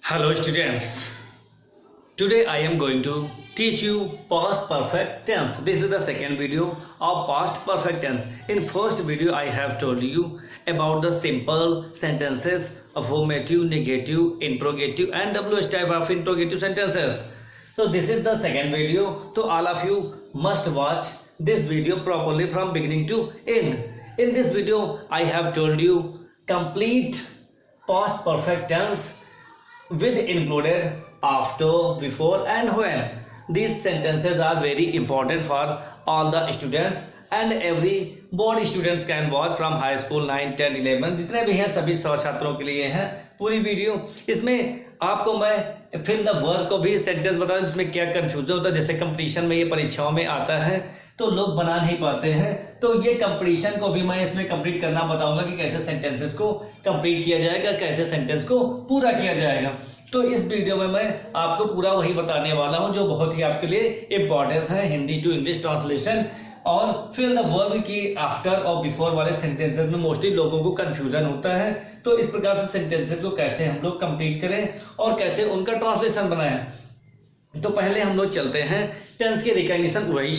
Hello students, today I am going to teach you past perfect tense. This is the second video of past perfect tense. In first video I have told you about the simple sentences, affirmative, negative, interrogative and WH type of interrogative sentences. So this is the second video, so all of you must watch this video properly from beginning to end. In this video I have told you complete past perfect tense with included after, before and when. These sentences are very important for all the students and every board students can watch from high school 9, 10, 11 जितने भी हैं सभी छात्रों के लिए हैं पूरी video. इसमें आपको मैं फिल द वर्ब को भी सेंटेंस बता दूं जिसमें क्या कंफ्यूजन होता है। जैसे कंपटीशन में ये परीक्षाओं में आता है तो लोग बना नहीं पाते हैं, तो ये कंपटीशन को भी मैं इसमें कंप्लीट करना बताऊंगा कि कैसे सेंटेंसेस को कंप्लीट किया जाएगा, कैसे सेंटेंस को पूरा किया जाएगा। तो इस वीडियो में मैं आपको पूरा वही बताने वाला हूं जो बहुत ही आपके लिए इंपॉर्टेंट है, हिंदी टू इंग्लिश ट्रांसलेशन और फिल द वर्ब की आफ्टर और बिफोर वाले सेंटेंसेस में मोस्टली लोगों को कंफ्यूजन होता है। तो इस प्रकार से सेंटेंसेस को कैसे हम लोग कंप्लीट करें और कैसे उनका ट्रांसलेशन बनाएं। तो पहले हम लोग चलते हैं, टेंस की रिकॉग्निशन वही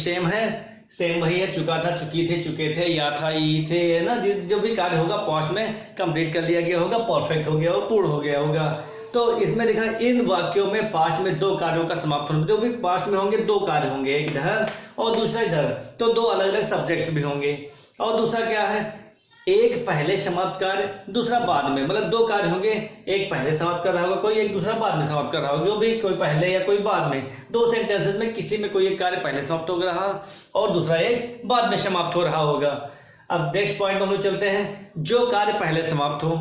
सेम वही है, चुका था, चुकी थे, चुके थे, या था, ई थे, है ना। जो भी कार्य होगा पास्ट में कंप्लीट कर लिया गया होगा, परफेक्ट हो गया हो, पूर्ण हो गया होगा। तो इसमें देखा इन वाक्यों में पास्ट में दो कार्यों का समाप्त होना, जो भी पास्ट में होंगे दो कार्य होंगे, एक इधर और दूसरा इधर, तो दो अलग अलग सब्जेक्ट्स भी होंगे। और दूसरा क्या है, एक पहले समाप्त कार्य दूसरा बाद में, मतलब दो कार्य होंगे, एक पहले समाप्त कर रहा होगा कोई, एक दूसरा बाद में समाप्त कर रहा होगा, जो भी कोई पहले या कोई बाद में। दो सेंटेंसेस में किसी में कोई एक कार्य पहले समाप्त हो रहा और दूसरा एक बाद में समाप्त हो रहा होगा। अब नेक्स्ट पॉइंट हम लोग चलते हैं, जो कार्य पहले समाप्त हो,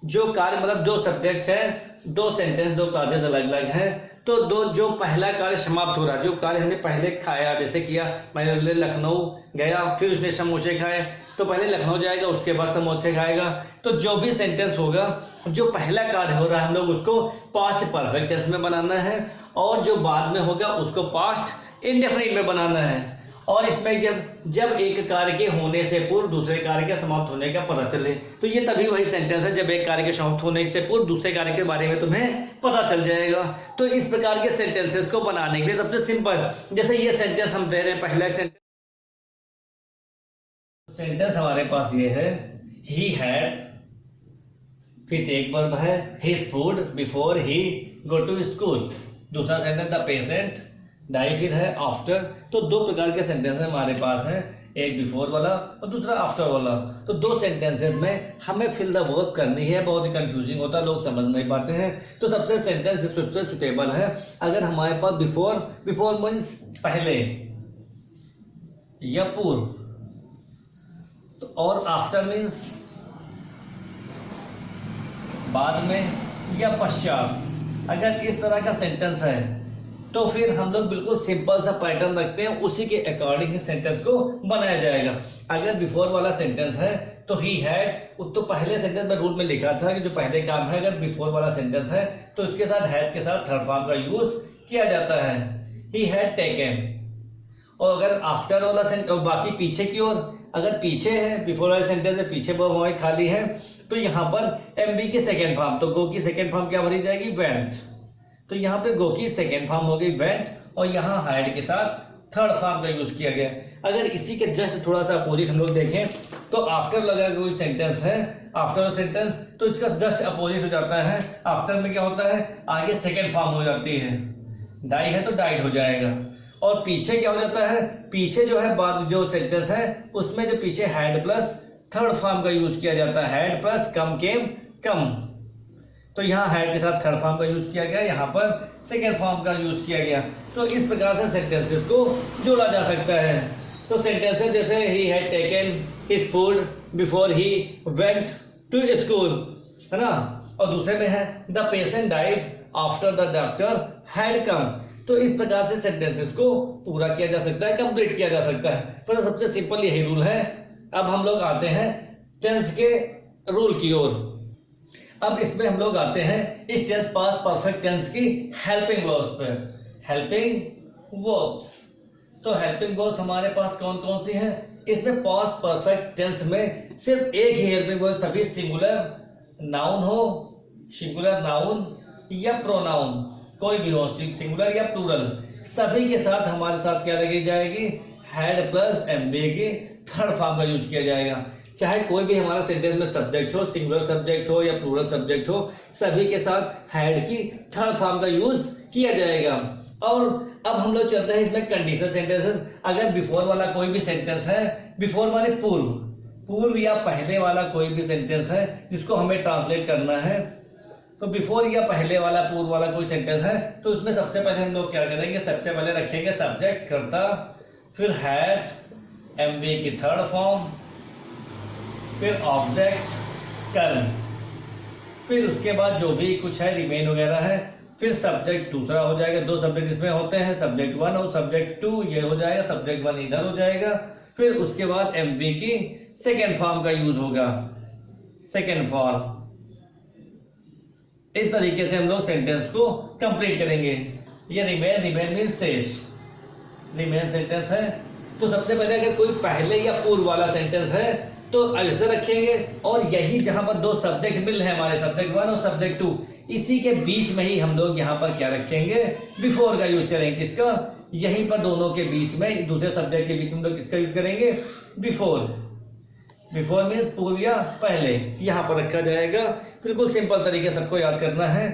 जो कार्य मतलब दो सब्जेक्ट है, दो सेंटेंस, दो कार्य अलग अलग हैं, तो दो जो पहला कार्य समाप्त हो रहा है, जो कार्य हमने पहले खाया, जैसे किया मैंने लखनऊ गया, फिर उसने समोसे खाए, तो पहले लखनऊ जाएगा उसके बाद समोसे खाएगा। तो जो भी सेंटेंस होगा, जो पहला कार्य हो रहा है हम लोग उसको पास्ट परफेक्ट टेंस में बनाना है और जो बाद में होगा उसको पास्ट इंडेफिनिट में बनाना है। और इसमें जब एक कार्य के होने से पूर्व दूसरे कार्य के समाप्त होने का पता चले, तो ये तभी वही सेंटेंस है जब एक कार्य के समाप्त होने से पूर्व दूसरे कार्य के बारे में तुम्हें पता चल जाएगा। तो इस प्रकार के सेंटेंसेस को बनाने के लिए सबसे सिंपल, जैसे ये सेंटेंस हम दे रहे हैं, पहला सेंटेंस हमारे पास ये है, ही हैड, फिर एक वर्ब है his food before he go to school. दूसरा सेंटेंस द पेशेंट डाई, फिर है आफ्टर। तो दो प्रकार के सेंटेंस हमारे पास हैं, एक बिफोर वाला और दूसरा आफ्टर वाला। तो दो सेंटेंसेस में हमें फिल द वर्ब करनी है, बहुत ही कंफ्यूजिंग होता है, लोग समझ नहीं पाते हैं। तो सबसे सेंटेंस सबसे सुटेबल है अगर हमारे पास बिफोर मीन्स पहले या पूर्व, तो और आफ्टर मीन्स बाद में या पश्चात। अगर इस तरह का सेंटेंस है तो फिर हम लोग बिल्कुल सिंपल सा पैटर्न रखते हैं, उसी के अकॉर्डिंग सेंटेंस को बनाया जाएगा। अगर बिफोर वाला सेंटेंस है तो ही हैड, तो पहले सेंटेंस में रूल में लिखा था कि जो पहले काम है, अगर बिफोर वाला सेंटेंस है तो इसके साथ हैड के साथ थर्ड फॉर्म का यूज किया जाता है, ही हैड टेकन। और अगर आफ्टर वाला सेंटेंस और बाकी पीछे की ओर, अगर पीछे है बिफोर वाले सेंटेंस में पीछे वर्ब खाली है, तो यहाँ पर एमबी की सेकेंड फॉर्म, तो गो की सेकेंड फॉर्म क्या भरी जाएगी, वेंट। तो यहाँ पे गो की सेकेंड फॉर्म हो गई वेंट और यहाँ हाइड के साथ थर्ड फॉर्म का यूज किया गया। अगर इसी के जस्ट थोड़ा सा अपोजिट हम लोग देखें तो आफ्टर लगा कोई सेंटेंस है, आफ्टर सेंटेंस, तो इसका जस्ट अपोजिट हो जाता है। आफ्टर में क्या होता है, आगे सेकेंड फॉर्म हो जाती है, डाई है तो डाइड हो जाएगा। और पीछे क्या हो जाता है, पीछे जो है बाद जो सेंटेंस है उसमें जो पीछे हैड प्लस थर्ड फॉर्म का यूज किया जाता है, हैड प्लस कम केम कम। तो यहाँ हैड के साथ थर्ड फॉर्म का यूज किया गया, यहाँ पर सेकेंड फॉर्म का यूज किया गया। तो इस प्रकार से सेंटेंसेस को जोड़ा जा सकता है। तो सेंटेंसेस जैसे he had taken his food before he went to school, है ना। और दूसरे में है the patient died after the doctor had come. तो इस प्रकार से सेंटेंसेस को पूरा किया जा सकता है, कंप्लीट किया जा सकता है। पर सबसे सिंपल यही रूल है। अब हम लोग आते हैं टेंस के रूल की ओर। अब इसमें हम लोग आते हैं इस टेंस पास्ट परफेक्ट टेंस की हेल्पिंग वर्ब्स पे। हेल्पिंग वर्ब्स, तो हेल्पिंग वर्ब्स हमारे पास कौन कौन सी हैं? इसमें पास्ट परफेक्ट टेंस में सिर्फ एक ही हेल्पिंग वर्ब, सभी सिंगुलर नाउन हो, सिंगुलर नाउन या प्रोनाउन कोई भी हो, सिंगुलर या प्लूरल, सभी के साथ हमारे साथ क्या लगी जाएगी, हैड प्लस एमवी की थर्ड फॉर्म का यूज किया जाएगा। चाहे कोई भी हमारा सेंटेंस में सब्जेक्ट हो, सिंगुलर सब्जेक्ट हो या प्लूरल सब्जेक्ट हो, सभी के साथ हैड की थर्ड फॉर्म का यूज किया जाएगा। और अब हम लोग चलते हैं इसमें कंडीशनल सेंटेंसेस। अगर बिफोर वाला कोई भी सेंटेंस है, बिफोर माने पूर्व, पूर्व या पहले वाला कोई भी सेंटेंस है जिसको हमें ट्रांसलेट करना है, तो बिफोर या पहले वाला पूर्व वाला कोई सेंटेंस है, तो उसमें सबसे पहले हम लोग क्या करेंगे, सबसे पहले रखेंगे सब्जेक्ट कर्ता, फिर हैड एमवी की थर्ड फॉर्म, फिर ऑब्जेक्ट कर्म, फिर उसके बाद जो भी कुछ है रिमेन वगैरह है, फिर सब्जेक्ट दूसरा हो जाएगा, दो सब्जेक्ट इसमें होते हैं, सब्जेक्ट 1 और सब्जेक्ट 2, ये हो जाएगा, सब्जेक्ट 1 इधर हो जाएगा, फिर उसके बाद एमवी की सेकेंड फॉर्म का यूज होगा, सेकेंड फॉर्म। इस तरीके से हम लोग सेंटेंस को कंप्लीट करेंगे। ये रिमेन, रिमेन मीन शेष, रिमेन सेंटेंस है। तो सबसे पहले अगर कोई पहले या पूर्व वाला सेंटेंस है तो ऐसे रखेंगे, और यही जहां पर दो सब्जेक्ट मिल है हमारे, सब्जेक्ट 1 और सब्जेक्ट 2, इसी के बीच में ही हम लोग यहाँ पर क्या रखेंगे, बिफोर का यूज करेंगे। किसका, यहीं पर दोनों के बीच में, दूसरे सब्जेक्ट के बीच में हम लोग किसका यूज करेंगे, बिफोर। बिफोर मीन्स पूर्व या पहले, यहाँ पर रखा जाएगा। बिल्कुल सिंपल तरीके सबको याद करना है।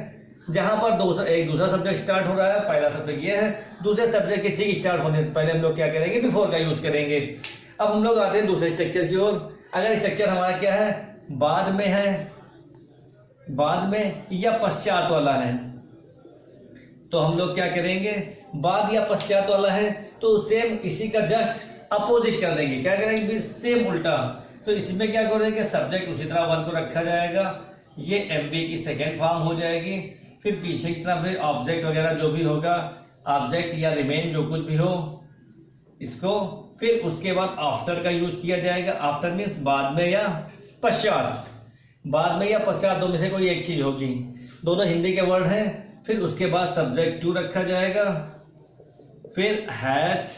जहां पर एक दूसरा सब्जेक्ट स्टार्ट हो रहा है, पहला सब्जेक्ट ये है, दूसरे सब्जेक्ट के ठीक स्टार्ट होने से पहले हम लोग क्या करेंगे, बिफोर का यूज करेंगे। अब हम लोग आते हैं दूसरे स्ट्रक्चर की ओर। अगर स्ट्रक्चर हमारा क्या है, बाद में है, बाद में या पश्चात वाला है, तो हम लोग क्या करेंगे, बाद या पश्चात वाला है तो सेम इसी का जस्ट अपोजिट कर देंगे। क्या करेंगे, सेम उल्टा। तो इसमें क्या करेंगे, सब्जेक्ट उसी तरह 1 को रखा जाएगा, ये एमवी की सेकेंड फॉर्म हो जाएगी, फिर पीछे की तरफ फिर ऑब्जेक्ट वगैरह जो भी होगा, ऑब्जेक्ट या रिमेन जो कुछ भी हो इसको, फिर उसके बाद आफ्टर का यूज किया जाएगा। आफ्टर मीन्स बाद में या पश्चात, बाद में या पश्चात दो में से कोई एक चीज होगी, दोनों हिंदी के वर्ड हैं। फिर उसके बाद सब्जेक्ट 2 रखा जाएगा, फिर हैड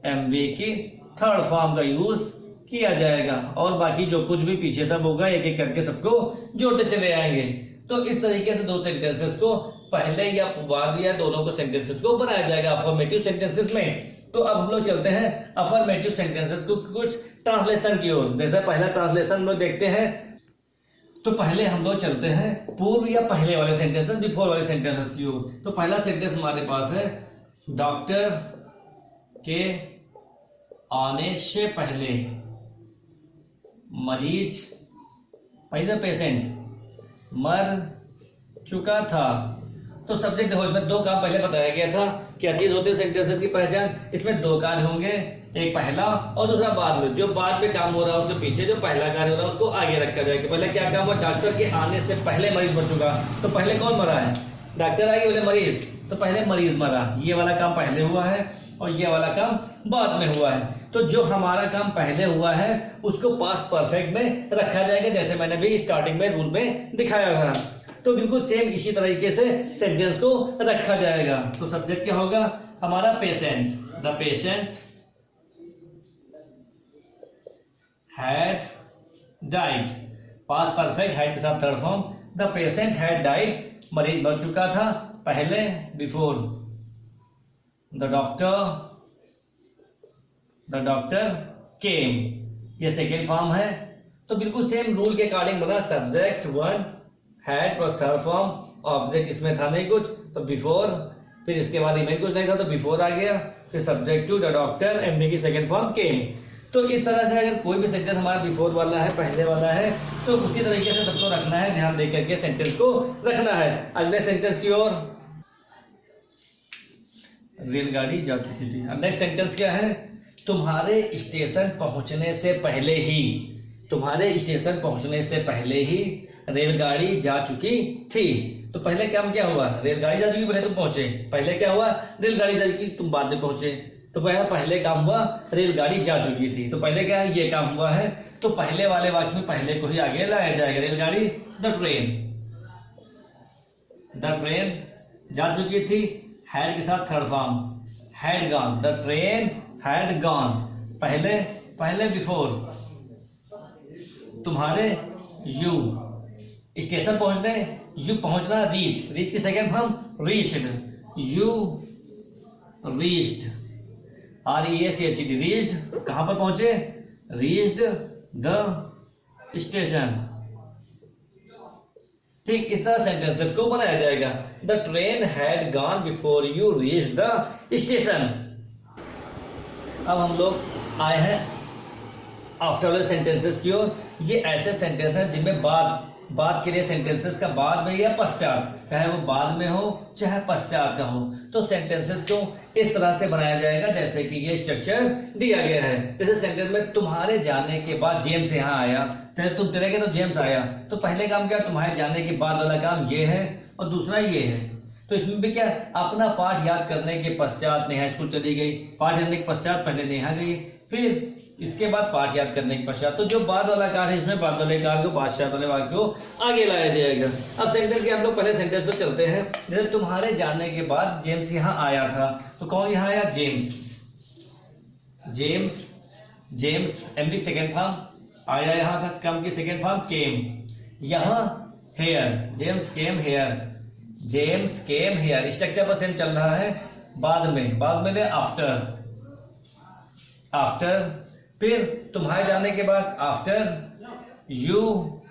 एमवी की थर्ड फॉर्म का यूज किया जाएगा, और बाकी जो कुछ भी पीछे सब होगा एक एक करके सबको जोड़ते चले आएंगे। तो इस तरीके से दो सेंटेंसेस को पहले या बाद या दोनों को सेंटेंसेस को बनाया जाएगा अफर्मेटिव सेंटेंसेस में। तो अब हम लोग चलते हैं अफर्मेटिव सेंटेंसेस को कुछ ट्रांसलेशन की ओर। जैसे पहला ट्रांसलेशन हम लोग देखते हैं, तो पहले हम लोग चलते हैं पूर्व या पहले वाले सेंटेंसेस, बिफोर वाले सेंटेंसेस की ओर। तो पहला सेंटेंस हमारे पास है, डॉक्टर के आने से पहले मरीज, पहले पेशेंट मर चुका था। तो सब्जेक्ट देखो, इसमें दो काम पहले बताया गया था। क्या चीज होती है सेंटेंसेस की पहचान, इसमें दो कार्य होंगे, एक पहला और दूसरा बाद में। जो बाद में काम हो रहा है उसके पीछे जो पहला कार्य हो रहा है उसको आगे रखा जाएगा। पहले क्या काम हुआ, डॉक्टर के आने से पहले मरीज मर चुका। तो पहले कौन मरा है, डॉक्टर आगे बोले मरीज, तो पहले मरीज मरा। ये वाला काम पहले हुआ है और ये वाला काम बाद में हुआ है। तो जो हमारा काम पहले हुआ है उसको पास्ट परफेक्ट में रखा जाएगा, जैसे मैंने भी स्टार्टिंग में रूल में दिखाया था। तो बिल्कुल सेम इसी तरीके से सेंटेंस को रखा जाएगा। तो सब्जेक्ट क्या होगा हमारा, patient, the patient had died, past perfect had के साथ third form, the patient had died, मरीज मर चुका था पहले, बिफोर। द डॉक्टर केम, ये सेकेंड फॉर्म है। तो बिल्कुल सेम रूल के अकॉर्डिंग बना, subject 1 had plus third form, object इसमें था नहीं कुछ तो बिफोर, फिर इसके बाद इमेज कुछ नहीं था तो बिफोर आ गया, फिर सब्जेक्ट 2 द डॉक्टर, एमडी की सेकेंड फॉर्म केम। तो इस तरह से अगर कोई भी सेंटेंस हमारा बिफोर वाला है, पहले वाला है, तो उसी तरीके से सबको रखना है, ध्यान दे करके सेंटेंस को रखना है। अगले सेंटेंस की ओर, रेलगाड़ी जा चुकी थी। अब नेक्स्ट सेंटेंस क्या है, तुम्हारे स्टेशन पहुंचने से पहले ही, तुम्हारे स्टेशन पहुंचने से पहले ही रेलगाड़ी जा चुकी थी। तो पहले काम क्या हुआ, रेलगाड़ी जा चुकी, पहले तुम पहुंचे। पहले क्या हुआ, रेलगाड़ी जा चुकी, तुम बाद में पहुंचे। तो पहले काम हुआ, रेलगाड़ी जा चुकी थी। तो पहले क्या है, ये काम हुआ है। तो पहले वाले वाक्य में पहले को ही आगे लाया जाएगा। रेलगाड़ी, द ट्रेन जा चुकी थी, हैड के साथ third form, had gone, the train had gone, पहले बिफोर। तुम्हारे, यू, स्टेशन पहुंचने, यू पहुंचना, रीच, रीच की second form reached, you reached, REACHED, reached, कहां पर पहुंचे, रीच्ड द स्टेशन। ठीक इस तरह सेंटेंसेस को बनाया जाएगा। The train had gone before you reach the station. अब हम लोग आए हैं आफ्टर वाले सेंटेंसेस की ओर। ये ऐसे सेंटेंस हैं जिनमें बाद के लिए सेंटेंसेस का बाद में या पश्चात, चाहे वो बाद में हो चाहे पश्चात का हो, तो सेंटेंसेस को इस तरह से बनाया जाएगा जैसे कि ये स्ट्रक्चर दिया गया है। जैसे सेंटेंस में तुम्हारे जाने के बाद जेम्स यहाँ आया, पहले तुम चले गए तो जेम्स आया, तो पहले काम क्या, तुम्हारे जाने के बाद वाला काम ये है और दूसरा ये है। तो इसमें भी क्या, अपना पाठ याद करने के पश्चात नेहा स्कूल चली गई, पाठ याद के पश्चात पहले नेहा गई, फिर इसके बाद पाठ याद करने के पश्चात। तो जो बाद वाला कार्य है इसमें बाद वाले कार्य को पश्चात वाले वाक्य को आगे लाया जाएगा। अब सेंटेंस के हम लोग पहले सेंटेंस पे चलते हैं। जैसे तुम्हारे जाने के बाद जेम्स यहाँ आया था, तो कौन यहाँ आया, जेम्स, जेम्स, जेम्स एम की सेकेंड फॉर्म, आया यहाँ था, कम की सेकेंड फॉर्म केम, यहाँ here, James came here, James came here. Structure पर सेम चल रहा है, बाद में आफ्टर, आफ्टर, फिर तुम्हारे जाने के बाद आफ्टर यू,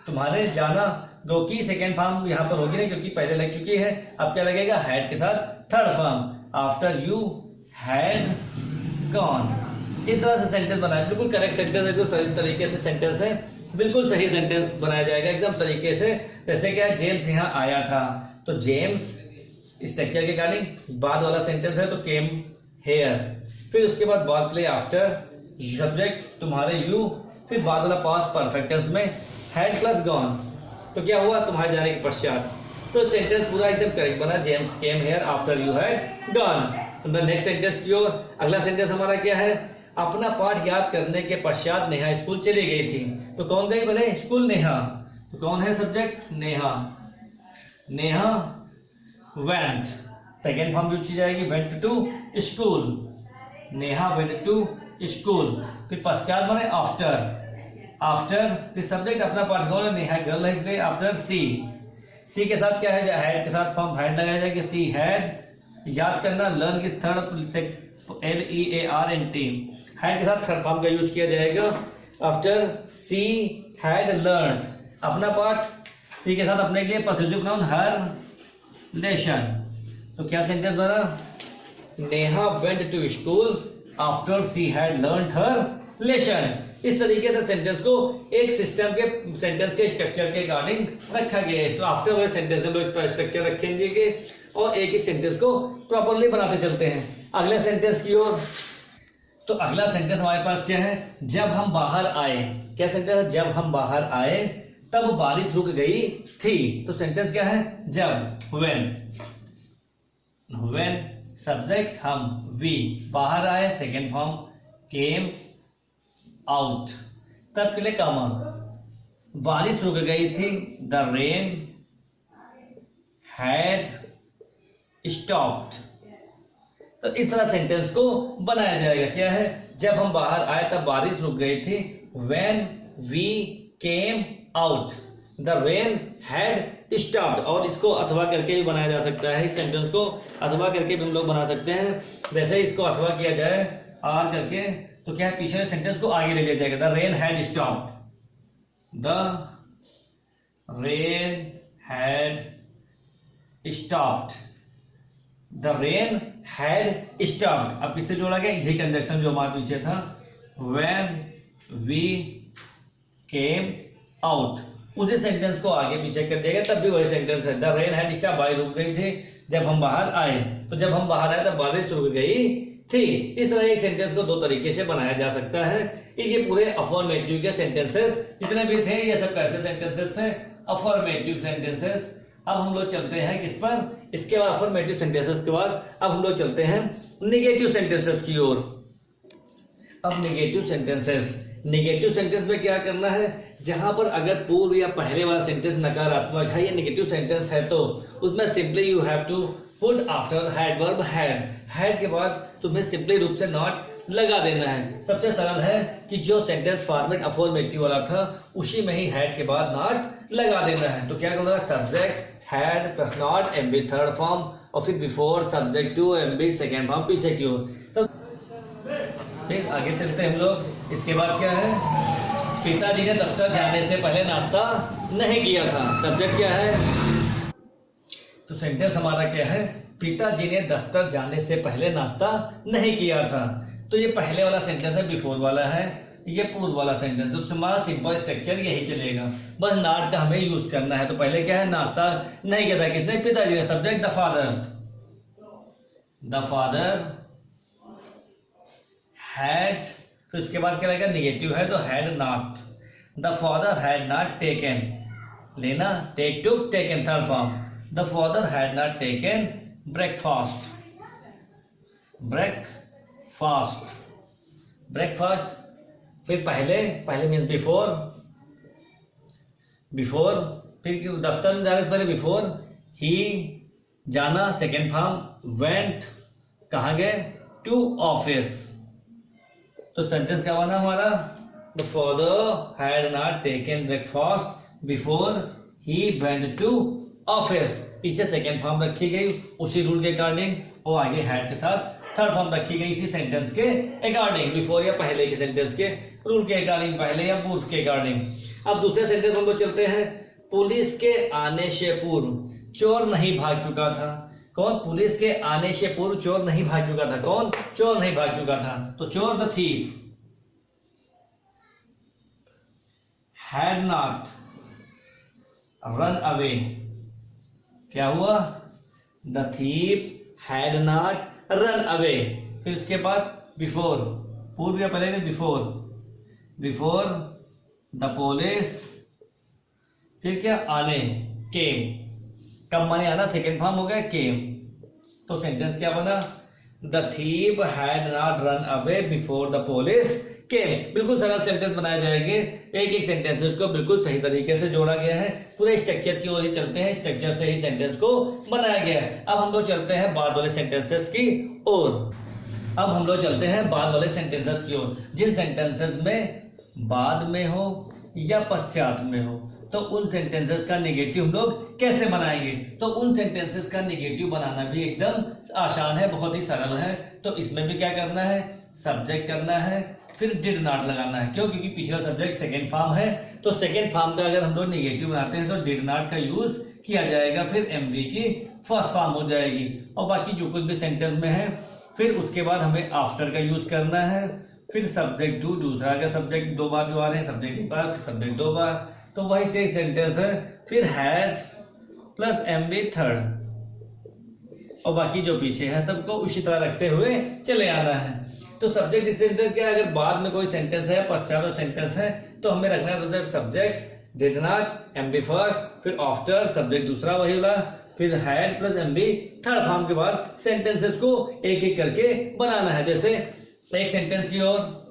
तुम्हारे जाना, दो की सेकेंड फॉर्म यहाँ पर होगी नहीं क्योंकि पहले लग चुकी है। अब क्या लगेगा, हैड के साथ third form, after you had gone. इस तरह से सेंटेंस बनाया, बिल्कुल करेक्ट सेंटेंस है, जो सही तरीके से सेंटेंस है, बिल्कुल सही सेंटेंस बनाया जाएगा एकदम तरीके से। जैसे क्या, जेम्स यहाँ आया था, तो जेम्स स्ट्रक्चर के अकॉर्डिंग बाद वाला सेंटेंस है तो केम हेयर, फिर उसके बाद बाद प्ले आफ्टर, सब्जेक्ट तुम्हारे यू, फिर बाद वाला पास्ट परफेक्ट टेंस में हैड प्लस गॉन, तो क्या हुआ, तुम्हारे जाने के पश्चात। तो सेंटेंस पूरा एकदम करेक्ट बना, James came hair after you had gone. Next sentence की ओर, अगला सेंटेंस हमारा क्या है, अपना पाठ याद करने के पश्चात नेहा स्कूल चली गई थी, तो कौन गई भले, स्कूल नेहा, तो कौन है subject, Neha, Neha went, second form use की जाएगी, went to school, Neha went to school, फिर पश्चात बने आफ्टर, आफ्टर, फिर सब्जेक्ट अपना पाठ कौन है, नेहा गर्ल है इसलिए आफ्टर सी, सी के साथ क्या है, हैड के साथ फॉर्म हैड लगाया जाएगा, सी हैड, याद करना, लर्न की थर्ड LEARNT, हैड के साथ थर्ड फॉर्म का यूज किया जाएगा, आफ्टर सी हैड लर्न, अपना पाठ, सी के साथ अपने के लिए पॉसेसिव नाउन हर लेशन, तो क्या सेंटेंस बना, Neha went to school after she had learn her lesson. इस तरीके से सेंटेंस को एक सिस्टम के सेंटेंस के स्ट्रक्चर के अकॉर्डिंग रखा गया है। तो आफ्टर वाले सेंटेंस में लोग इस पर स्ट्रक्चर रखेंगे और एक एक सेंटेंस को प्रॉपरली बनाते चलते हैं। अगले सेंटेंस की ओर, तो अगला सेंटेंस हमारे पास क्या है, जब हम बाहर आए, क्या सेंटेंस है, जब हम बाहर आए तब बारिश रुक गई थी, तो सेंटेंस क्या है, जब, व्हेन सब्जेक्ट हम, वी, बाहर आए सेकेंड फॉर्म, केम आउट, तब के लिए कामा, बारिश रुक गई थी, द रेन हैड स्टॉप्ड। तो इस तरह सेंटेंस को बनाया जाएगा, क्या है, जब हम बाहर आए तब बारिश रुक गई थी, when we came out the rain had stopped. और इसको अथवा करके भी बनाया जा सकता है, इस सेंटेंस को अथवा करके भी हम लोग बना सकते हैं। जैसे इसको अथवा किया जाए आर करके, तो क्या है, पिछले सेंटेंस को आगे ले लिया जाएगा, the rain had stopped, the rain had stopped, the rain had stopped. अब किससे जोड़ा गया, यही कंजक्शन जो हमारे पीछे था, व्हेन वी केम आउट, उसी सेंटेंस को आगे पीछे कर दिया गया, तब भी वही सेंटेंस है, द रेन हैड स्टॉप्ड, बारिश रुक गई थी, जब हम बाहर आए, तो जब हम बाहर आए तब बारिश रुक गई थी। इस तरह एक सेंटेंस को दो तरीके से बनाया जा सकता है। ये पूरे अफर्मेटिव के सेंटेंसेस जितने भी थे, ये सब कैसे सेंटेंसेस थे, अफर्मेटिव सेंटेंसेस। अब हम लोग चलते हैं किस पर, इसके बाद अफर्मेटिव सेंटेंसेस के बाद अब हम लोग चलते हैं निगेटिव सेंटेंसेस की ओर। अब निगेटिव सेंटेंसेस, निगेटिव सेंटेंस में क्या करना है, जहां पर अगर पूर्व या पहले वाला सेंटेंस नकारात्मक है, ये नेगेटिव सेंटेंस है, तो उसमें simply you have to put after had verb had, had के बाद तुम्हें सिंपली रूप से नॉट लगा देना है। सबसे सरल है कि जो सेंटेंस फॉर्मेट अफॉर्मेटिव वाला था उसी में ही हैड के बाद नॉट लगा देना है। तो क्या करूँगा, subject had plus not M B third form और फिर before subject to M B second form पीछे की ओर। तो फिर आगे चलते हैं हम लोग। इसके बाद क्या है, पिताजी ने दफ्तर जाने से पहले नाश्ता नहीं किया था। सब्जेक्ट क्या है, तो सेंटेंस हमारा क्या है, पिताजी ने दफ्तर जाने से पहले नाश्ता नहीं किया था। तो ये पहले वाला सेंटेंस है, बिफोर वाला है, ये पूर्व वाला सेंटेंस। तो हमारा सिंपल स्ट्रक्चर यही चलेगा, बस नॉट का हमें यूज करना है। तो पहले क्या है, नाश्ता नहीं किया था किसने, पिताजी ने। Subject the father, the father had, फिर उसके बाद क्या रहेगा, निगेटिव है तो had not. The father had not taken, लेना take took taken third form. The father had not taken breakfast, breakfast, breakfast. फिर पहले, पहले मीन्स बिफोर, बिफोर, फिर दफ्तर में जाने से पहले बिफोर, ही जाना सेकेंड फॉर्म, वेंट कहाँ गए, टू ऑफिस। तो सेंटेंस क्या बना हमारा, the father had not taken breakfast before he went to office. पीछे सेकेंड फॉर्म रखी गई उसी रूल के अकॉर्डिंग और आगे हैड के साथ थर्ड फॉर्म रखी गई इसी सेंटेंस के अकॉर्डिंग, बिफोर या पहले के सेंटेंस के रूल के अकॉर्डिंग, पहले या पूर्व के अकॉर्डिंग। अब दूसरे सेंटेंस हम लोग चलते हैं। पुलिस के आने से पूर्व चोर नहीं भाग चुका था। कौन, पुलिस के आने से पूर्व चोर नहीं भाग चुका था। कौन, चोर नहीं भाग चुका था। तो चोर the thief had not run away. क्या हुआ, the thief had not run away. फिर उसके बाद बिफोर, पूर्व या पहले में बिफोर, बिफोर द पुलिस, फिर क्या आने, केम, कब माने आना, सेकेंड फॉर्म हो गया केम। तो सेंटेंस क्या बना, the thief had not run away before the police केम। बिल्कुल सरल सेंटेंस बनाए जाएंगे, एक एक सेंटेंस है उसको बिल्कुल सही तरीके से जोड़ा गया है। पूरे स्ट्रक्चर की ओर ही चलते हैं, स्ट्रक्चर से ही सेंटेंस को बनाया गया है। अब हम लोग चलते हैं बाद वाले सेंटेंसेस की ओर। अब हम लोग चलते हैं बाद वाले सेंटेंसेस की ओर। जिन सेंटेंसेस में बाद में हो या पश्चात में हो, तो उन सेंटेंसेस का नेगेटिव हम लोग कैसे बनाएंगे। तो उन सेंटेंसेस का नेगेटिव बनाना भी एकदम आसान है, बहुत ही सरल है। तो इसमें भी क्या करना है, सब्जेक्ट करना है, फिर डिड नॉट लगाना है। क्यों, क्योंकि पिछला सब्जेक्ट सेकेंड फॉर्म है। तो सेकेंड फॉर्म का अगर हम लोग नेगेटिव बनाते हैं तो डिड नॉट का यूज किया जाएगा, फिर एमवी की फर्स्ट फॉर्म हो जाएगी। और बाकी जो कुछ भी सेंटेंस में है, फिर उसके बाद हमें आफ्टर का यूज करना है, फिर सब्जेक्ट टू, दूसरा का सब्जेक्ट दो बार जो आ रहे हैं, सब्जेक्ट एक बार, सब्जेक्ट दो बार। तो वही से सेंटेंस है। फिर हैड प्लस एमवी थर्ड और बाकी जो पीछे है सबको उसी तरह रखते हुए चले आना है। तो सब्जेक्ट इस सेंटेंस क्या है, अगर बाद में कोई सेंटेंस है, पश्चात सेंटेंस है, तो हमें रखना है subject did not, MB first, फिर आफ्टर सब्जेक्ट दूसरा वही वाला, फिर had plus MB third form के बाद सेंटेंसेस को एक एक करके बनाना है। जैसे एक सेंटेंस की ओर,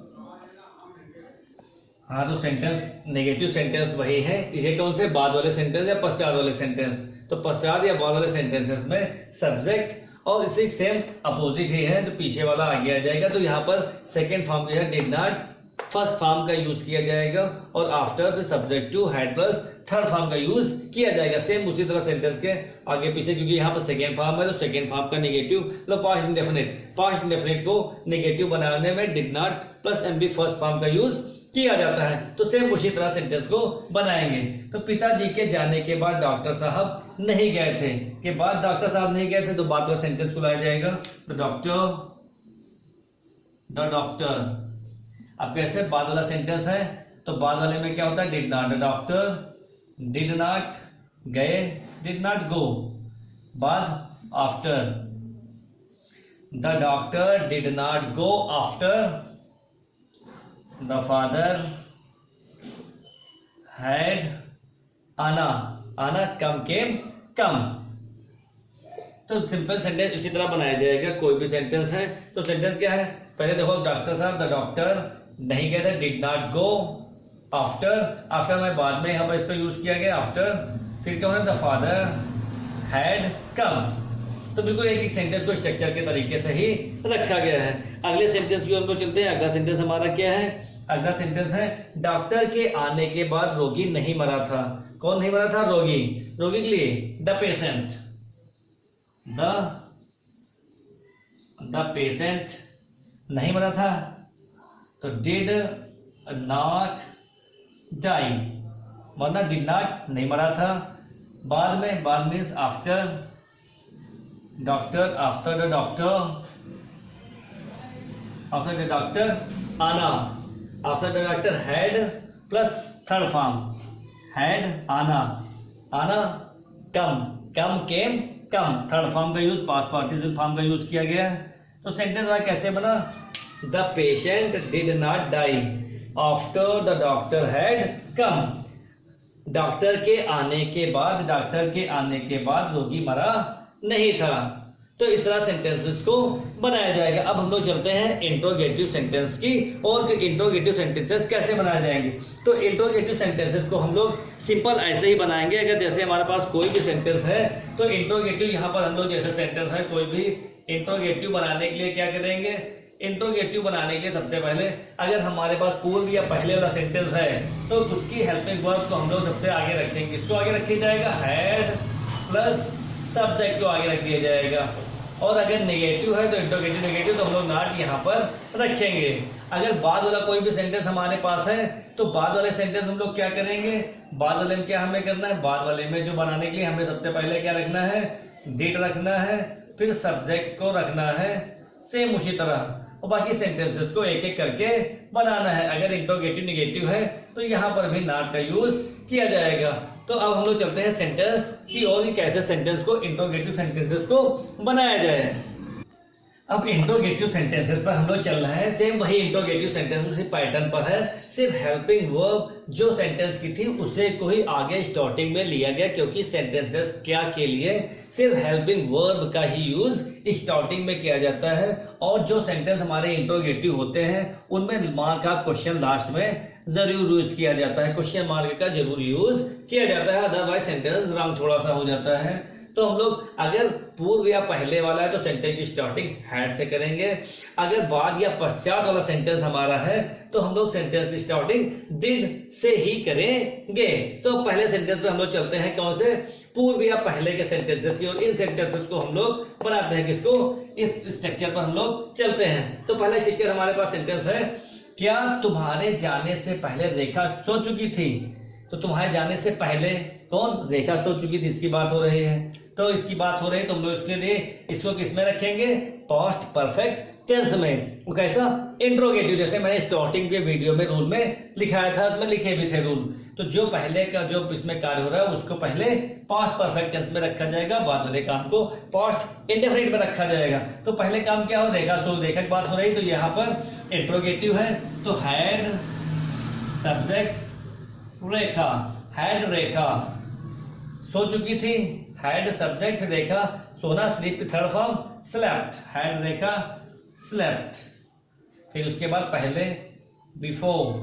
हाँ तो सेंटेंस नेगेटिव सेंटेंस वही है। इसे कौन से, बाद वाले सेंटेंस या पश्चात वाले सेंटेंस। तो पश्चात या बाद वाले सेंटेंसेस में सब्जेक्ट और इसी सेम अपोजिट ही है, तो पीछे वाला आगे आ जाएगा। तो यहाँ पर सेकेंड फॉर्म जो है डिड नॉट, फर्स्ट फॉर्म का यूज किया जाएगा और आफ्टर फिर subject to had plus third form का यूज किया जाएगा। सेम उसी तरह सेंटेंस के आगे पीछे, क्योंकि यहाँ पर सेकेंड फॉर्म है तो सेकेंड फॉर्म का नेगेटिव मतलब पास्ट इंडेफिनिट, पास्ट इंडेफिनिट को नेगेटिव बनाने में did not plus MB first form का यूज किया जाता है। तो सेम उसी तरह सेंटेंस को बनाएंगे। तो पिताजी के जाने के बाद डॉक्टर साहब नहीं गए थे, के बाद डॉक्टर साहब नहीं गए थे, तो बाद वाला सेंटेंस को लाया जाएगा द डॉक्टर। अब कैसे, बाद वाला सेंटेंस है तो बाद वाले में क्या होता है, did not, the doctor did not गए, डिड नॉट गो। बाद after, the doctor did not go after the father had, आना, आना कम केम कम। तो सिंपल सेंटेंस इसी तरह बनाया जाएगा। कोई भी सेंटेंस है तो सेंटेंस क्या है, पहले देखो डॉक्टर साहब, द डॉक्टर नहीं गए थे, did not go after, after में बाद में यहाँ पर इसका यूज किया गया आफ्टर। फिर क्या होना, द फादर हैड कम, तो बिल्कुल एक एक सेंटेंस को स्ट्रक्चर के तरीके से ही रखा गया है। अगले सेंटेंस की ओर को चलते हैं। अगला सेंटेंस हमारा क्या है? अगला सेंटेंस है डॉक्टर के आने के बाद रोगी नहीं मरा था। कौन नहीं मरा था? रोगी। रोगी के लिए द पेशेंट, द पेशेंट नहीं मरा था, तो डिड नॉट डाई। वरना डिड नॉट नहीं मरा था। बाद में, बाद means after, doctor, after the doctor, after the doctor आना, after the doctor had plus third form had, आना, आना come, come came, come, third form का यूज, पास्ट पार्टिसिपल फॉर्म का यूज किया गया है। तो सेंटेंस वाला कैसे बना? The patient did not die after the doctor had come. Doctor के आने के बाद, डॉक्टर के आने के बाद रोगी मरा नहीं था। तो इस तरह सेंटेंसेस को बनाया जाएगा। अब हम लोग चलते हैं इंट्रोगेटिव सेंटेंस की और इंट्रोगेटिव सेंटेंसेस कैसे बनाए जाएंगे। तो इंट्रोगेटिव सेंटेंसेस को हम लोग सिंपल ऐसे ही बनाएंगे। अगर जैसे हमारे पास कोई भी सेंटेंस है तो इंट्रोगेटिव, यहाँ पर हम लोग जैसे सेंटेंस है कोई भी इंट्रोगेटिव बनाने के लिए क्या करेंगे? इंट्रोगेटिव बनाने के लिए सबसे पहले अगर हमारे पास पूर्व या पहले वाला सेंटेंस है तो उसकी हेल्पिंग वर्ब को हम लोग सबसे आगे रखेंगे। इसको आगे रखा जाएगा, हैड प्लस सब्जेक्ट को आगे रख दिया जाएगा। और अगर नेगेटिव है तो इंट्रोगेटिव नेगेटिव तो हम लोग नॉट यहाँ पर रखेंगे। अगर बाद वाला कोई भी सेंटेंस हमारे पास है तो बाद वाले सेंटेंस हम लोग क्या करेंगे? बाद वाले में क्या हमें करना है? बाद वाले में जो बनाने के लिए हमें सबसे पहले क्या रखना है? डिड रखना है, फिर सब्जेक्ट को रखना है सेम उसी तरह, और बाकी सेंटेंसेस को एक एक करके बनाना है। अगर इंट्रोगेटिव नेगेटिव है तो यहाँ पर भी नॉट का यूज किया जाएगा। तो अब हम लोग चलते हैं सेंटेंस की और कैसे सेंटेंस को, इंट्रोगेटिव सेंटेंसेस को बनाया जाए। अब इंट्रोगेटिव सेंटेंसेस पर हम लोग चल रहे हैं। सेम वही इंट्रोगेटिव सेंटेंस उसी पैटर्न पर है, सिर्फ हेल्पिंग वर्ब जो सेंटेंस की थी उसे को ही आगे स्टार्टिंग में लिया गया, क्योंकि सेंटेंसेस क्या के लिए सिर्फ हेल्पिंग वर्ब का ही यूज स्टार्टिंग में किया जाता है। और जो सेंटेंस हमारे इंट्रोगेटिव होते हैं उनमें मार्क का क्वेश्चन लास्ट में जरूर यूज किया जाता है, क्वेश्चन मार्क का जरूर यूज किया जाता है, अदरवाइज सेंटेंस रॉन्ग थोड़ा सा हो जाता है। तो हम लोग अगर पूर्व या पहले वाला है तो सेंटेंस की स्टार्टिंग हैड से करेंगे। अगर बाद या पश्चात वाला सेंटेंस हमारा है तो हम लोग सेंटेंस की स्टार्टिंग डिड से ही करेंगे। तो पहले सेंटेंस पे हम लोग चलते हैं कौन से? पूर्व या पहले के सेंटेंसेस की, और इन सेंटेंसेस को हम लोग बनाते हैं किसको? इस स्ट्रक्चर पर हम लोग चलते हैं। तो पहला स्ट्रक्चर हमारे पास सेंटेंस है, क्या तुम्हारे जाने से पहले रेखा सो चुकी थी? तो तुम्हारे जाने से पहले कौन? रेखा सो चुकी थी, इसकी बात हो रही है। तो इसकी बात हो रही है तो हम लोग इसके लिए इसको किस में रखेंगे? पास्ट परफेक्ट टेंस में। वो कैसा? इंट्रोगेटिव, जैसे मैंने स्टार्टिंग के वीडियो में रूल में लिखाया था, उसमें लिखे भी थे रूल। तो जो पहले का जो इसमें कार्य हो रहा है उसको पहले पास्ट परफेक्ट टेंस में रखा जाएगा, बाद वाले काम को पास्ट इंडेफिनिट में रखा जाएगा। तो पहले काम क्या हो? रेखा सो, रेखा की बात हो रही, तो यहाँ पर इंट्रोगेटिव है तो हैड सब्जेक्ट रेखा, हैड रेखा सो चुकी थी, हैड सब्जेक्ट रेखा, सोना स्लीप की third form slept, had Rekha slept. फिर उसके बाद पहले बिफोर,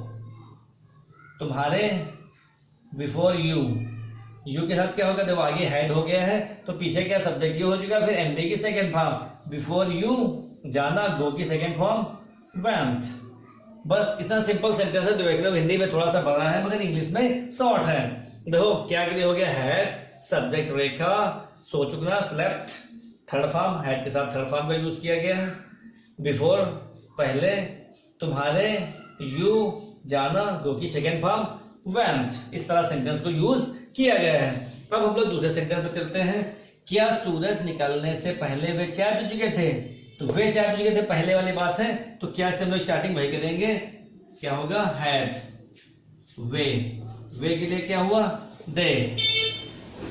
तुम्हारे, बिफोर यू, यू के साथ क्या होगा? जब आगे हैड हो गया है तो पीछे क्या? सब्जेक्ट यू हो चुका, फिर एमडी की सेकेंड फॉर्म बिफोर यू, जाना, गो की सेकेंड फॉर्म वेंट। बस इतना सिंपल सेंटेंस है। देखो हिंदी में थोड़ा सा बड़ा है मगर इंग्लिश में शॉर्ट है। देखो क्या हो गया? हैड सब्जेक्ट रेखा, सो चुकना, स्लेप्ट थर्ड फॉर्म, हैड के साथ थर्ड फॉर्म का यूज किया गया है, बिफोर पहले, तुम्हारे, यू जाना, गो की सेकेंड फॉर्म वेंट। इस तरह सेंटेंस को यूज किया गया है। अब हम लोग दूसरे सेंटेंस पर चलते हैं। क्या सूरज निकलने से पहले वे चाय पी चुके थे? तो वे चाय पी चुके थे पहले वाली बात है, तो क्या से हम लोग स्टार्टिंग वही करेंगे, क्या होगा? हैड, वे, वे के लिए क्या हुआ? दे,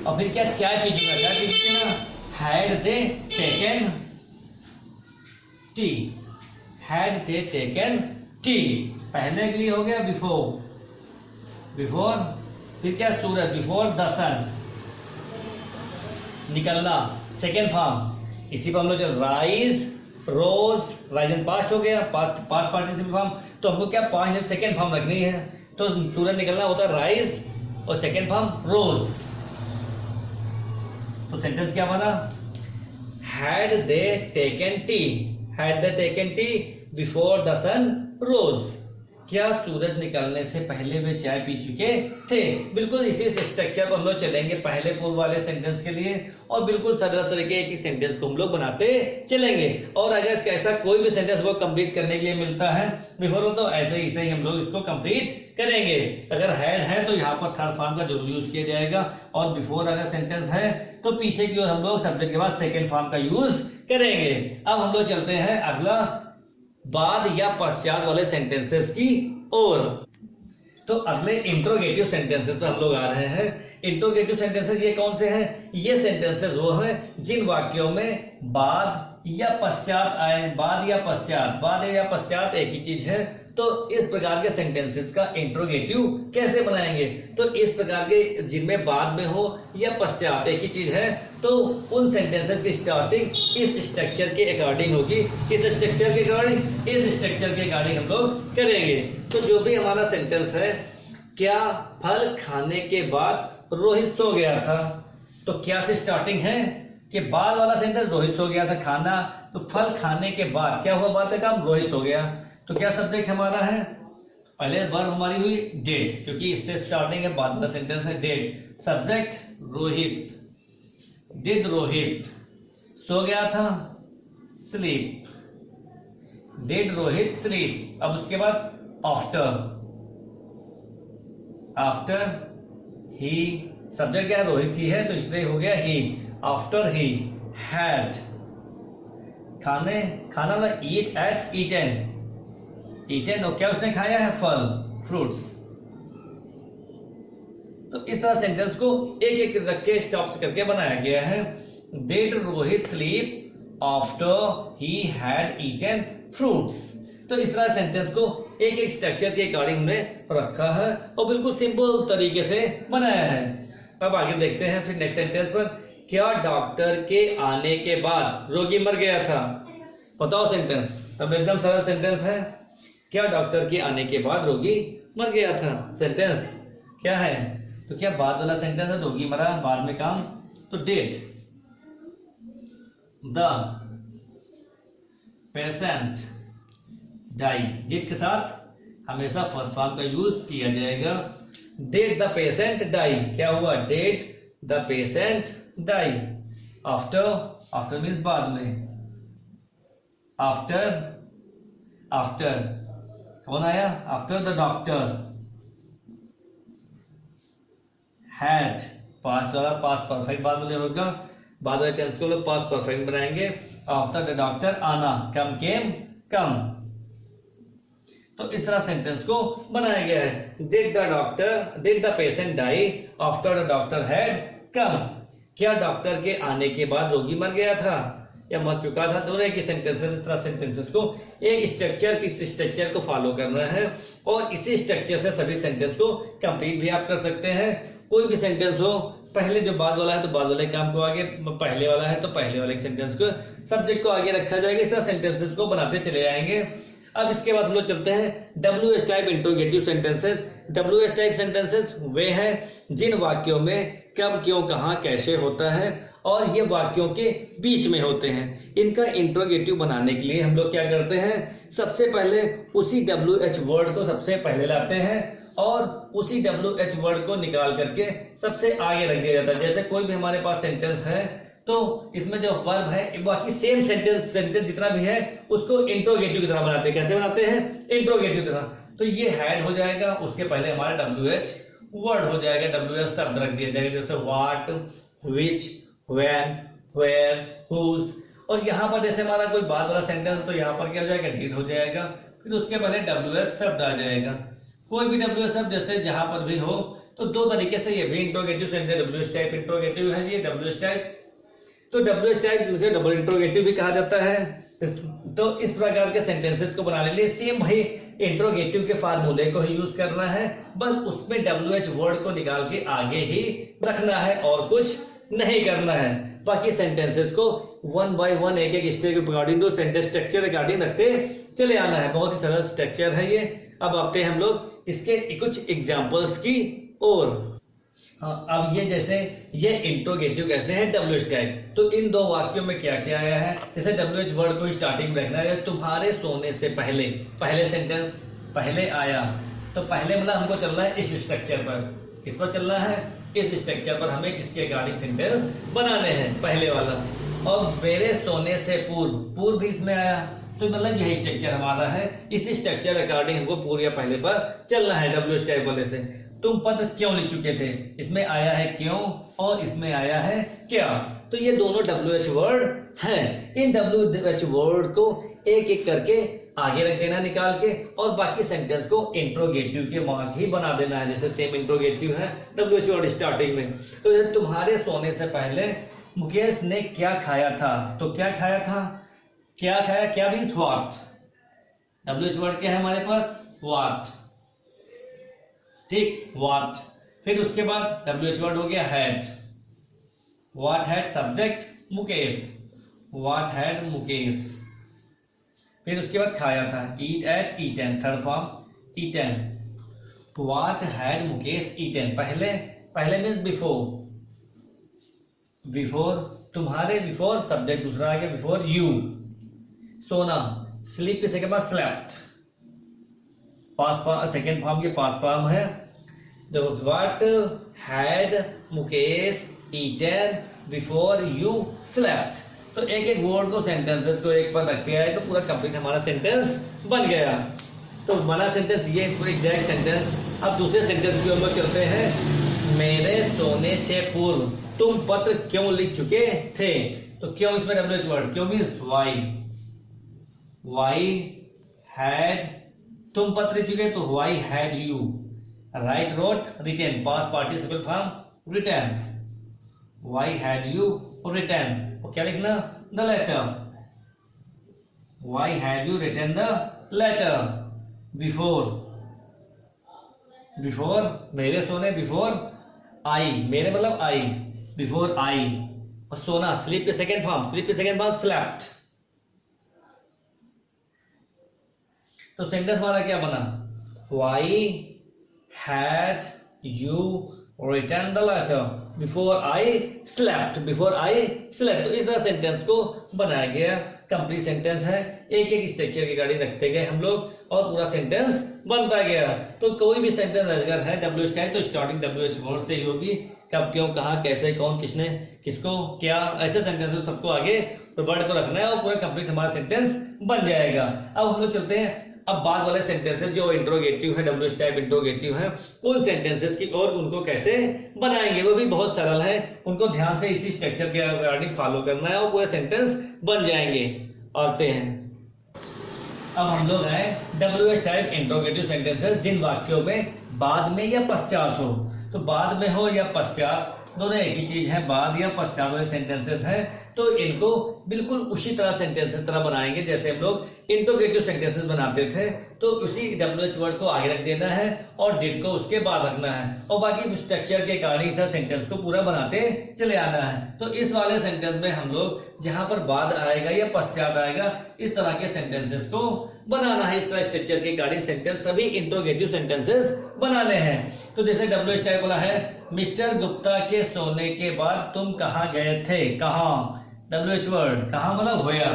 और फिर क्या? चाय पी चुका, चाय पी चुके ना, had they taken tea, had they taken T, पहले के लिए हो गया बिफोर, बिफोर, फिर क्या? सूरज, बिफोर द सन, निकलना सेकेंड फॉर्म। इसी पर हम लोग rise, rose, rise and past हो गया, पास्ट पार्टिसिपल फॉर्म। तो हमको क्या? पास्ट सेकेंड फॉर्म रखनी है, तो सूरज निकलना होता है राइज और सेकेंड फॉर्म रोज। तो सेंटेंस क्या बना? Had they taken tea, had they taken tea before the sun rose, क्या सूरज निकलने से पहले वे चाय पी चुके थे। बिल्कुल इसी स्ट्रक्चर पर हम लोग चलेंगे पहले पूर्व वाले सेंटेंस के लिए, और बिल्कुल सरल तरीके की सेंटेंस को हम लोग बनाते चलेंगे। और अगर इसका ऐसा कोई भी सेंटेंस वो कंप्लीट करने के लिए मिलता है बिफोर, तो ऐसे ही हम लोग इसको कंप्लीट करेंगे। अगर हैड है तो यहाँ पर थर्ड फॉर्म का जरूर यूज किया जाएगा, और बिफोर अगर सेंटेंस है तो पीछे की ओर हम लोग सब्जेक्ट के बाद सेकेंड फॉर्म का यूज करेंगे। अब हम लोग चलते हैं अगला बाद या पश्चात वाले सेंटेंसेस की ओर। तो अगले इंट्रोगेटिव सेंटेंसेस पर हम लोग आ रहे हैं। इंट्रोगेटिव सेंटेंसेस ये कौन से हैं? ये सेंटेंसेस वो हैं जिन वाक्यों में बाद या पश्चात आए। बाद या पश्चात एक ही चीज है। तो इस प्रकार के सेंटेंसेस का इंट्रोगेटिव कैसे बनाएंगे? तो इस प्रकार के जिनमें बाद में हो या पश्चात एक ही चीज है, तो उन सेंटेंसेस की स्टार्टिंग इस स्ट्रक्चर के अकॉर्डिंग होगी। किस स्ट्रक्चर के अकॉर्डिंग? इस स्ट्रक्चर के अकॉर्डिंग हम लोग करेंगे। तो जो भी हमारा सेंटेंस है, क्या फल खाने के बाद रोहित सो गया था, तो क्या से स्टार्टिंग है कि बाद वाला सेंटेंस रोहित सो गया था, खाना, तो फल खाने के बाद क्या हुआ, बात का काम रोहित हो गया। तो क्या सब्जेक्ट हमारा है? पहले वर्ब हमारी हुई डेट, क्योंकि इससे स्टार्टिंग है, बाद का सेंटेंस है डेट। सब्जेक्ट रोहित, डिड रोहित सो गया था, स्लीप, डिड रोहित स्लीप। अब उसके बाद आफ्टर ही, सब्जेक्ट क्या है? रोहित ही है, तो इसलिए हो गया ही। आफ्टर ही हैड, खाना ना, ईट एट ईटेन, और क्या उसने खाया है? फल, फ्रूट्स। तो इस तरह सेंटेंस को एक एक रख के स्टॉप करके बनाया गया है। Did Rohit sleep after he had eaten fruits. तो इस तरह सेंटेंस को एक एक स्ट्रक्चर के अकॉर्डिंग हमने रखा है और बिल्कुल सिंपल तरीके से बनाया है। अब आगे देखते हैं फिर नेक्स्ट सेंटेंस पर। क्या डॉक्टर के आने के बाद रोगी मर गया था? बताओ सेंटेंस, सब एकदम सरल सेंटेंस है। क्या डॉक्टर के आने के बाद रोगी मर गया था? सेंटेंस क्या है? तो क्या बाद वाला सेंटेंस है, रोगी मरा, बाद में काम, तो did the patient die. Did के साथ हमेशा फर्स्ट फॉर्म का यूज किया जाएगा। डिड द पेशेंट डाई, क्या हुआ? Did the patient die. After means बाद में। आफ्टर कौन आया? After the doctor had, past वाला पास्ट परफेक्ट बाद में होगा। बाद वाले टेंस को लोग पास्ट परफेक्ट बनाएंगे। आफ्टर द डॉक्टर आना, कम केम कम। तो इस तरह सेंटेंस को बनाया गया है। Did the patient die after the doctor had come. क्या डॉक्टर के आने के बाद रोगी मर गया था या मर चुका था? दोनों एक ही सेंटेंसेस। इस तरह सेंटेंसेस को एक स्ट्रक्चर को फॉलो करना है और इसी स्ट्रक्चर से सभी सेंटेंस को कंप्लीट भी आप कर सकते हैं। कोई भी सेंटेंस हो, पहले जो बाद वाला है तो बाद वाले काम को आगे, पहले वाला है तो पहले वाले सेंटेंस को, सब्जेक्ट को आगे रखा जाएगा। इस तरह सेंटेंसेस को बनाते चले जाएंगे। अब इसके बाद हम लोग चलते हैं WH type interrogative sentences. WH type sentences वे हैं जिन वाक्यों में कब, क्यों, कहां, कैसे होता है और ये वाक्यों के बीच में होते हैं। इनका इंट्रोगेटिव बनाने के लिए हम लोग क्या करते हैं? सबसे पहले उसी WH वर्ड को सबसे पहले लाते हैं और उसी WH वर्ड को निकाल करके सबसे आगे रख दिया जाता है। जैसे कोई भी हमारे पास सेंटेंस है तो इसमें जो वर्ब है बाकी सेम सेंटेंस जितना भी है उसको इंट्रोगेटिव की तरह बनाते हैं। कैसे बनाते हैं? इंट्रोगेटिव की तरह। तो ये हैड हो जाएगा, उसके पहले हमारा WH वर्ड हो जाएगा, WH शब्द रख दिया जाएगा, जैसे what, which, when, where, whom. और यहाँ पर जैसे हमारा कोई बात वाला सेंटेंस तो यहाँ पर क्या हो जाएगा? डिड हो जाएगा। फिर उसके पहले WH शब्द आ जाएगा। कोई भी WH शब्द जैसे जहां पर भी हो तो दो तरीके से ये भी interrogative sentence WH type interrogative है। ये WH टाइप, तो WH टाइप जिसे डबल इंट्रोगेटिव भी कहा जाता है। तो इस प्रकार के सेंटेंसेस को बनाने के लिए सेम भाई इंट्रोगेटिव के फार्मूले को ही यूज करना है, बस उसमें WH वर्ड को निकाल के आगे ही रखना है और कुछ नहीं करना है। बाकी सेंटेंसेस को वन बाय वन एक एक स्टेप के according to sentence structure according रखते चले आना है। बहुत ही सरल स्ट्रक्चर है ये। अब आते हैं हम लोग इसके कुछ एग्जाम्पल्स की ओर। हाँ, अब ये जैसे ये इंट्रोगेटिव कैसे है WH टैग, तो इन दो वाक्यों में क्या क्या आया है, जैसे WH वर्ड को स्टार्टिंग में रखना है, तुम्हारे सोने से पहले, पहले सेंटेंस पहले आया, तो पहले मतलब हमको चलना है इस स्ट्रक्चर पर, किस पर चलना है, इस स्ट्रक्चर पर हमें इसके अकॉर्डिंग सेंटेंस बनाने हैं, पहले वाला। और मेरे सोने से पूर्व, पूर्व भी इसमें आया, तो मतलब यही स्ट्रक्चर हमारा है, इसी स्ट्रक्चर अकॉर्डिंग हमको पूर्व या पहले पर चलना है WH टैग वाले से। तुम पत्र क्यों लिख चुके थे, इसमें आया है क्यों और इसमें आया है क्या, तो ये दोनों WH वर्ड हैं। इन WH वर्ड को एक एक करके आगे रख देना निकाल के, और बाकी सेंटेंस को इंट्रोगेटिव के मार्क ही बना देना है, जैसे सेम इंट्रोगेटिव है WH वर्ड स्टार्टिंग में। तो तुम्हारे सोने से पहले मुकेश ने क्या खाया था, तो क्या खाया था, क्या खाया, क्या मीन्स व्हाट, WH वर्ड क्या है हमारे पास, व्हाट, ठीक, व्हाट। फिर उसके बाद WH वर्ड हो गया had, what had subject Mukesh, what had Mukesh. फिर उसके बाद खाया था, eat ate eaten, third form eaten, what had Mukesh eaten, पहले, पहले मीन्स बिफोर, बिफोर तुम्हारे, बिफोर सब्जेक्ट दूसरा आ गया, बिफोर यू। सोना, स्लीप के सेकंड बाद slept, past form, second form के पास्ट फॉर्म है। तो what had Mukesh eaten before you slept, तो एक एक वर्ड को, सेंटेंसेस को एक पर रख दिया है, तो पूरा कंप्लीट हमारा सेंटेंस बन गया। तो बना सेंटेंस ये पूरा एग्जैक्ट सेंटेंस। अब दूसरे सेंटेंस की ओर हम चलते हैं। मेरे सोने से पूर्व तुम पत्र क्यों लिख चुके थे, तो क्यों इसमें WH वर्ड, क्यों मीन्स वाई, वाई हैड, तुम पत्र लिख चुके तो why had you, write wrote written, past participle form written, why had you written, और क्या लिखना, the letter, why had you written the letter, before, before मेरे सोने, बिफोर आई, मेरे मतलब आई, बिफोर आई, और सोना स्लीप के सेकेंड फॉर्म, स्लीप के सेकेंड फॉर्म स्लेप्ट। तो सेंटेंस हमारा क्या बना, why had you written the letter before I slept, before I slept. तो इस तरह सेंटेंस को बनाया गया, कंप्लीट सेंटेंस है, एक एक स्ट्रक्चर की गाड़ी रखते गए हम लोग, और पूरा सेंटेंस बनता गया। तो कोई भी सेंटेंस अगर है WH टैग तो स्टार्टिंग WH वर्ड से ही होगी, कब, क्यों, कहाँ, कैसे, कौन, किसने, किसको, क्या, ऐसे सेंटेंस सबको आगे वर्ड को रखना है, और पूरा कंप्लीट हमारा सेंटेंस बन जाएगा। अब हम लोग चलते हैं अब बाद वाले सेंटेंसेस जो इंट्रोगेटिव है, WH टाइप इंट्रोगेटिव है, उन सेंटेंसेस की, और उनको कैसे बनाएंगे, वो भी बहुत सरल है, उनको ध्यान से इसी स्ट्रक्चर के अकॉर्डिंग फॉलो करना है और पूरे सेंटेंस बन जाएंगे। आते हैं अब हम लोग आए WH टाइप इंट्रोगेटिव सेंटेंसेस, जिन वाक्यों में बाद में या पश्चात हो, तो बाद में हो या पश्चात दोनों एक ही चीज है, बाद या पश्चात वाले सेंटेंसेस है, तो इनको बिल्कुल उसी तरह सेंटेंसेस तरह बनाएंगे जैसे हम लोग इंट्रोगेटिव सेंटेंसेस बनाते थे। तो उसी WH वर्ड को आगे रख देना है और डिड को उसके बाद रखना है, और बाकी स्ट्रक्चर के अकॉर्डिंग इस सेंटेंस को पूरा बनाते चले आना है। तो इस वाले सेंटेंस में हम लोग जहां पर बाद आएगा या पश्चात आएगा, इस तरह के सेंटेंसेस को बनाना है। इस तरह स्ट्रक्चर के अकॉर्डिंग सेंटेंस सभी इंट्रोगेटिव सेंटेंसेस बनाने हैं। तो जैसे WH टाइप वाला है, मिस्टर गुप्ता के सोने के बाद तुम कहाँ गए थे, कहाँ, WH वर्ड, कहाँ मतलब वेयर,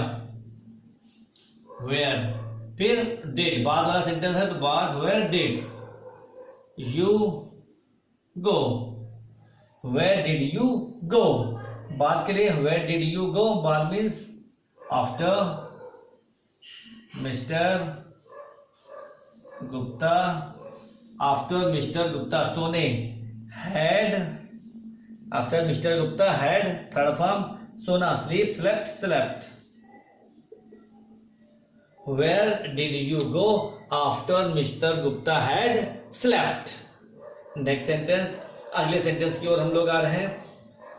वेयर। फिर डिड, बाद वाला सेंटेंस है तो बाद, where did you go, where did you go, बाद के लिए वेयर डिड यू गो, बाद means after mister Gupta, after mister Gupta सोने, had, after mister Gupta had, third form सोना, sleep, slept, slept. Where did you go after Mr. Gupta had slept? Next sentence, अगले sentence की ओर हम लोग आ रहे हैं।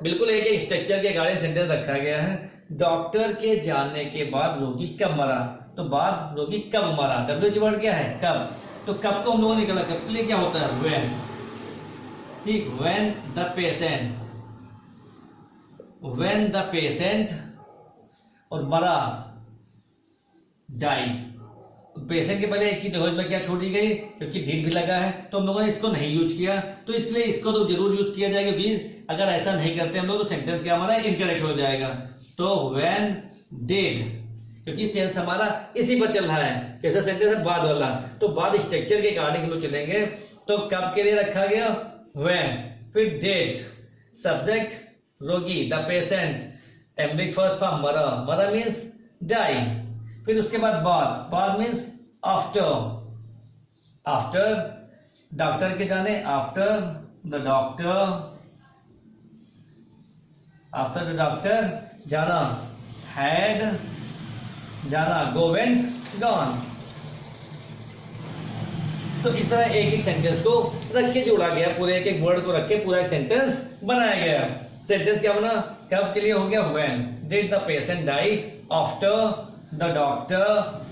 बिल्कुल एक एक स्ट्रक्चर के अकॉर्डिंग सेंटेंस रखा गया है। डॉक्टर के जाने के बाद रोगी कब मरा, तो बाद रोगी कब मरा, WH वर्ड क्या है, कब। तो कब को हम लोगों ने निकाला, कब के लिए क्या होता है, when, ठीक, when the patient, when the patient, और मरा, डाई, पेशेंट के पहले एक चीज होज में क्या छोड़ी गई, क्योंकि डिड भी लगा है तो हम लोगों ने इसको नहीं यूज किया, तो इसके लिए इसको तो जरूर यूज किया जाएगा। फिर अगर ऐसा नहीं करते हम लोग तो सेंटेंस क्या हमारा इनकरेक्ट हो जाएगा। तो व्हेन डिड, क्योंकि टेंस हमारा इसी पर चल रहा है, कैसा सेंटेंस है बाद वाला, तो बाद स्ट्रक्चर के अकॉर्डिंग हम लोग चलेंगे। तो कब के लिए रखा गया व्हेन, फिर डेट, सब्जेक्ट रोगी द पेशेंट, एम्बिक फर्स्ट फॉर्म मरा, मरा मीन्स डाई, फिर उसके बाद बाद मीन्स आफ्टर, आफ्टर डॉक्टर के जाने, after the doctor, after the doctor जाना, हैड जाना, गो वेंट गॉन। तो इस तरह एक एक सेंटेंस को रख के जोड़ा गया, पूरे एक एक वर्ड को रख के पूरा एक सेंटेंस बनाया गया। सेंटेंस क्या बना, कब के लिए हो गया when did the patient die, after the doctor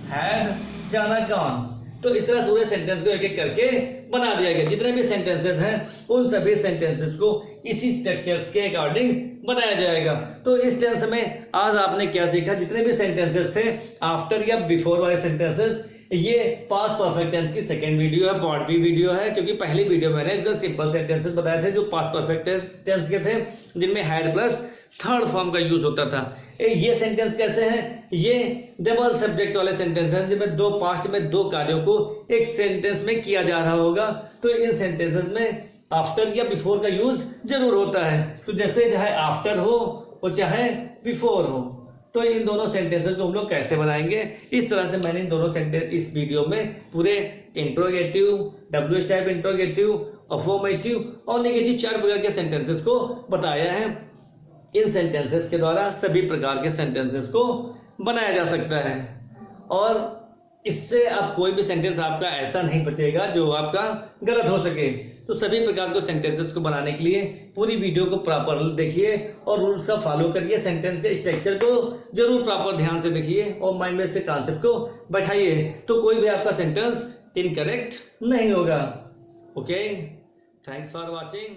had जाना गॉन। तो इस तरह पूरे सेंटेंस को एक एक करके बना दिया गया। जितने भी सेंटेंसेस हैं उन सभी सेंटेंसेस को इसी स्ट्रक्चर्स के अकॉर्डिंग बनाया जाएगा। तो इस टेंस में आज आपने क्या सीखा, जितने भी सेंटेंसेस थे आफ्टर या बिफोर वाले सेंटेंसेस, ये पास्ट परफेक्ट टेंस की सेकंड वीडियो है, पार्ट बी वीडियो है, क्योंकि पहली वीडियो मैंने जो सिंपल सेंटेंसेस बताए थे जो पास्ट परफेक्ट टेंस के थे, जिनमें हैड प्लस थर्ड फॉर्म का यूज होता था। ये सेंटेंस कैसे हैं, ये डबल सब्जेक्ट वाले सेंटेंस हैं, जिनमें दो पास्ट में दो कार्यों को एक सेंटेंस में किया जा रहा होगा। तो इन सेंटेंसेस में आफ्टर या बिफोर का यूज जरूर होता है। तो जैसे चाहे आफ्टर हो और चाहे बिफोर हो, तो इन दोनों सेंटेंसेस को हम लोग कैसे बनाएंगे, इस तरह से मैंने इन दोनों सेंटेंस इस वीडियो में पूरे interrogative, WH type interrogative, affirmative और नेगेटिव 4 प्रकार के सेंटेंसेस को बताया है। इन सेंटेंसेस के द्वारा सभी प्रकार के सेंटेंसेस को बनाया जा सकता है और इससे अब कोई भी सेंटेंस आपका ऐसा नहीं बचेगा जो आपका गलत हो सके। तो सभी प्रकार के सेंटेंसेस को बनाने के लिए पूरी वीडियो को प्रॉपर देखिए और रूल्स का फॉलो करिए, सेंटेंस के स्ट्रक्चर को जरूर प्रॉपर ध्यान से देखिए और माइंड में इसके कॉन्सेप्ट को बैठाइए, तो कोई भी आपका सेंटेंस इनकरेक्ट नहीं होगा। Okay, thanks for watching.